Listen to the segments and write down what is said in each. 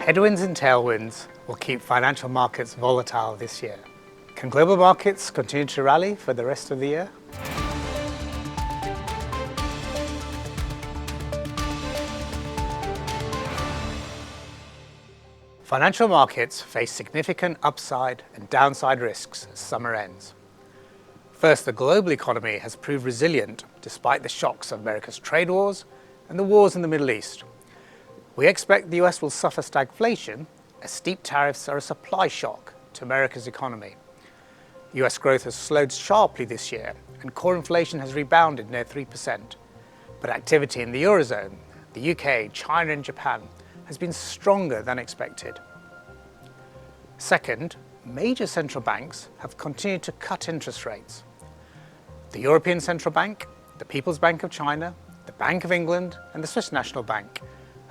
Headwinds and tailwinds will keep financial markets volatile this year. Can global markets continue to rally for the rest of the year? Financial markets face significant upside and downside risks as summer ends. First, the global economy has proved resilient despite the shocks of America's trade wars and the wars in the Middle East. We expect the US will suffer stagflation as steep tariffs are a supply shock to America's economy. US growth has slowed sharply this year and core inflation has rebounded near 3%. But activity in the Eurozone, the UK, China and Japan has been stronger than expected. Second, major central banks have continued to cut interest rates. The European Central Bank, the People's Bank of China, the Bank of England and the Swiss National Bank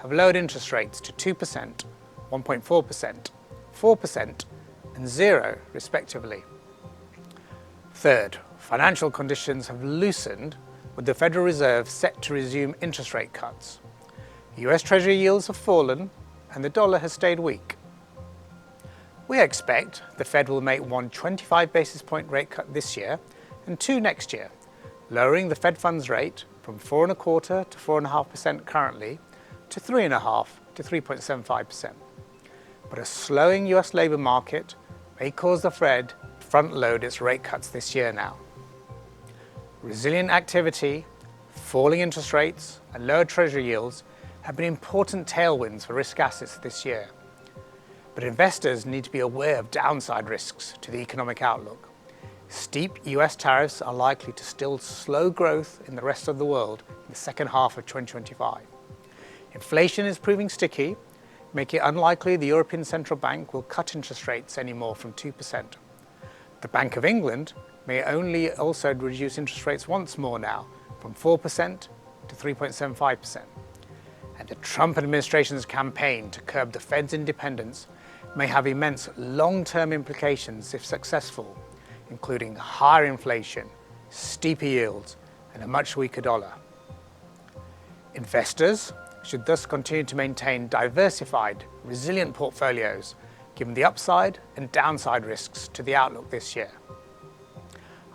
have lowered interest rates to 2%, 1.4%, 4% and 0% respectively. Third, financial conditions have loosened with the Federal Reserve set to resume interest rate cuts. US Treasury yields have fallen and the dollar has stayed weak. We expect the Fed will make one 25 basis point rate cut this year and two next year, lowering the Fed funds rate from 4.25% to 4.5% currently to 3.5% to 3.75%. But a slowing US labour market may cause the Fed to front load its rate cuts this year now. Resilient activity, falling interest rates and lower Treasury yields have been important tailwinds for risk assets this year. But investors need to be aware of downside risks to the economic outlook. Steep US tariffs are likely to still slow growth in the rest of the world in the second half of 2025. Inflation is proving sticky, making it unlikely the European Central Bank will cut interest rates any more from 2%. The Bank of England may only also reduce interest rates once more now, from 4% to 3.75%. And the Trump administration's campaign to curb the Fed's independence may have immense long-term implications if successful, including higher inflation, steeper yields, and a much weaker dollar. Investors should thus continue to maintain diversified, resilient portfolios, given the upside and downside risks to the outlook this year.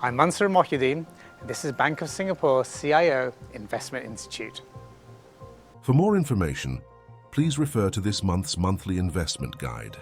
I'm Mansoor Mohyuddin, and this is Bank of Singapore CIO Investment Institute. For more information, please refer to this month's monthly investment guide.